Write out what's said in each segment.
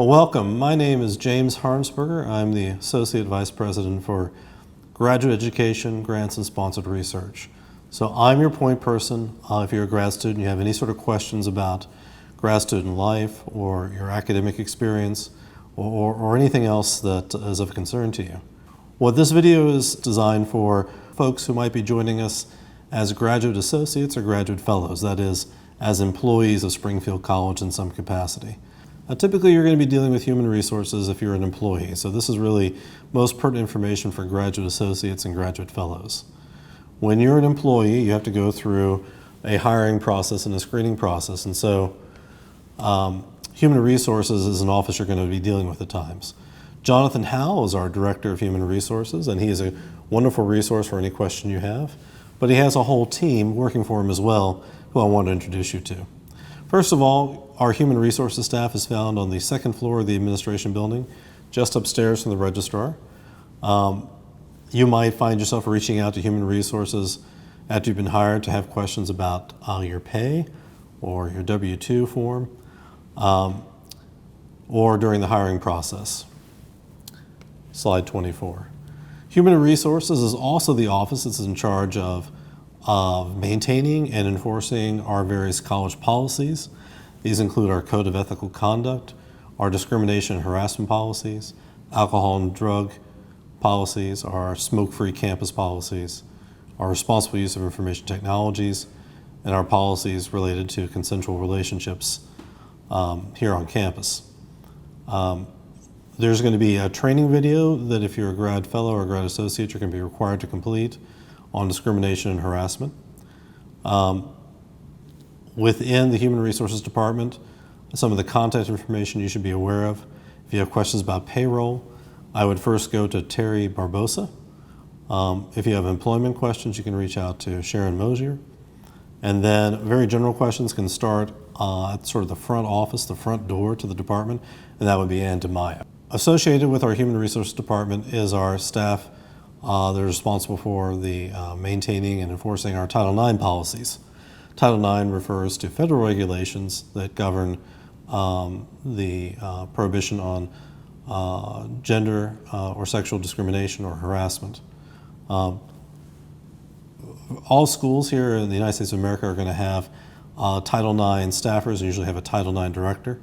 Well, welcome. My name is James Harnsberger. I'm the Associate Vice President for Graduate Education, Grants, and Sponsored Research. So I'm your point person. If you're a grad student, you have any sort of questions about grad student life or your academic experience or anything else that is of concern to you. What this video is designed for folks who might be joining us as graduate associates or graduate fellows, that is, as employees of Springfield College in some capacity. Typically, you're going to be dealing with human resources if you're an employee, so this is really most pertinent information for graduate associates and graduate fellows. When you're an employee, you have to go through a hiring process and a screening process, and so human resources is an office you're going to be dealing with at times. Jonathan Howell is our Director of Human Resources, and he is a wonderful resource for any question you have, but he has a whole team working for him as well, who I want to introduce you to. First of all, our human resources staff is found on the second floor of the administration building, just upstairs from the registrar. You might find yourself reaching out to human resources after you've been hired to have questions about your pay or your W-2 form or during the hiring process. Slide 24. Human resources is also the office that's in charge of maintaining and enforcing our various college policies. These include our Code of Ethical Conduct, our discrimination and harassment policies, alcohol and drug policies, our smoke-free campus policies, our responsible use of information technologies, and our policies related to consensual relationships here on campus. There's going to be a training video that if you're a grad fellow or a grad associate, you're going to be required to complete on discrimination and harassment. Within the Human Resources Department, some of the contact information you should be aware of. If you have questions about payroll, I would first go to Terry Barbosa. If you have employment questions, you can reach out to Sharon Mosier. And then very general questions can start at sort of the front office, the front door to the department, and that would be Ann DeMaio. Associated with our Human Resources Department is our staff that are responsible for the maintaining and enforcing our Title IX policies. Title IX refers to federal regulations that govern the prohibition on gender or sexual discrimination or harassment. All schools here in the United States of America are going to have Title IX staffers and usually have a Title IX director.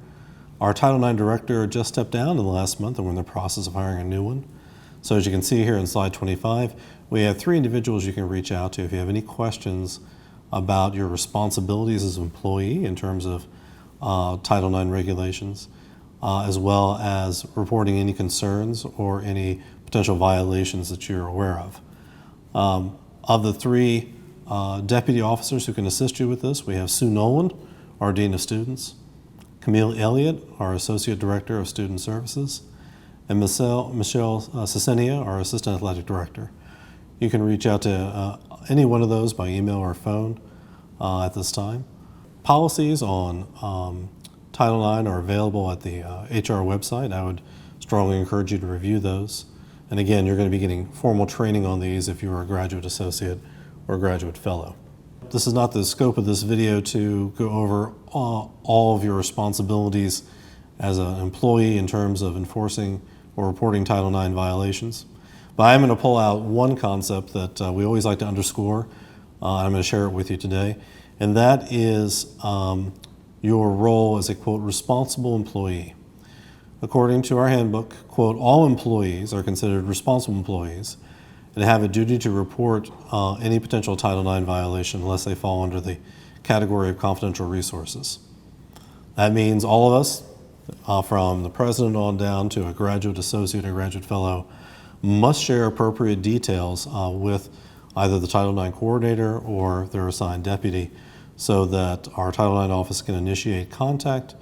Our Title IX director just stepped down in the last month and we're in the process of hiring a new one. So as you can see here in slide 25, we have 3 individuals you can reach out to if you have any questions about your responsibilities as an employee in terms of Title IX regulations, as well as reporting any concerns or any potential violations that you're aware of. Of the 3 deputy officers who can assist you with this, we have Sue Nolan, our Dean of Students, Camille Elliott, our Associate Director of Student Services, and Michelle Cicenia, our Assistant Athletic Director. You can reach out to any one of those by email or phone at this time. Policies on Title IX are available at the HR website. I would strongly encourage you to review those. And again, you're going to be getting formal training on these if you're a graduate associate or a graduate fellow. This is not the scope of this video to go over all of your responsibilities as an employee in terms of enforcing or reporting Title IX violations. But I'm going to pull out one concept that we always like to underscore, and I'm going to share it with you today, and that is your role as a, quote, responsible employee. According to our handbook, quote, all employees are considered responsible employees and have a duty to report any potential Title IX violation unless they fall under the category of confidential resources. That means all of us, from the president on down to a graduate associate or graduate fellow, must share appropriate details with either the Title IX coordinator or their assigned deputy so that our Title IX office can initiate contact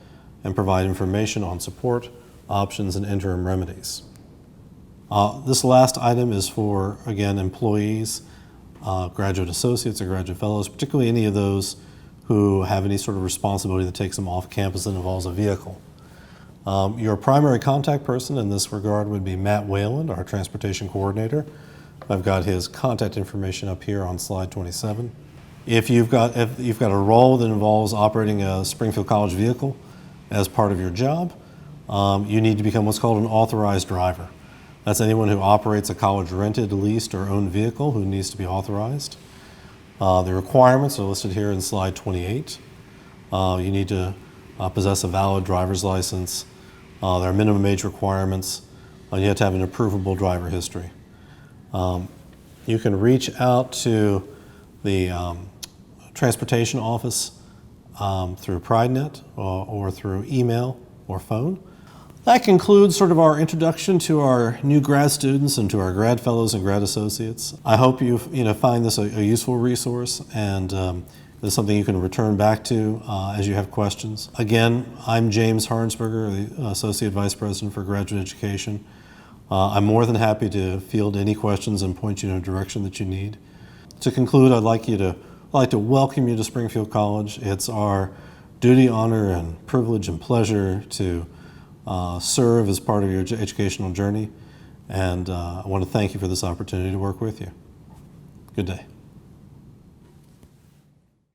and provide information on support, options, and interim remedies. This last item is for, again, employees, graduate associates or graduate fellows, particularly any of those who have any sort of responsibility that takes them off campus and involves a vehicle. Your primary contact person in this regard would be Matt Wayland, our transportation coordinator. I've got his contact information up here on slide 27. If you've got a role that involves operating a Springfield College vehicle as part of your job, you need to become what's called an authorized driver. That's anyone who operates a college-rented, leased, or owned vehicle who needs to be authorized. The requirements are listed here in slide 28. You need to possess a valid driver's license. There are minimum age requirements. You have to have an approvable driver history. You can reach out to the transportation office through PrideNet or through email or phone. That concludes sort of our introduction to our new grad students and to our grad fellows and grad associates. I hope you find this a useful resource, and it's something you can return back to as you have questions. Again, I'm James Harnsberger, the Associate Vice President for Graduate Education. I'm more than happy to field any questions and point you in a direction that you need. To conclude, I'd like to welcome you to Springfield College. It's our duty, honor, and privilege and pleasure to serve as part of your educational journey, and I want to thank you for this opportunity to work with you. Good day.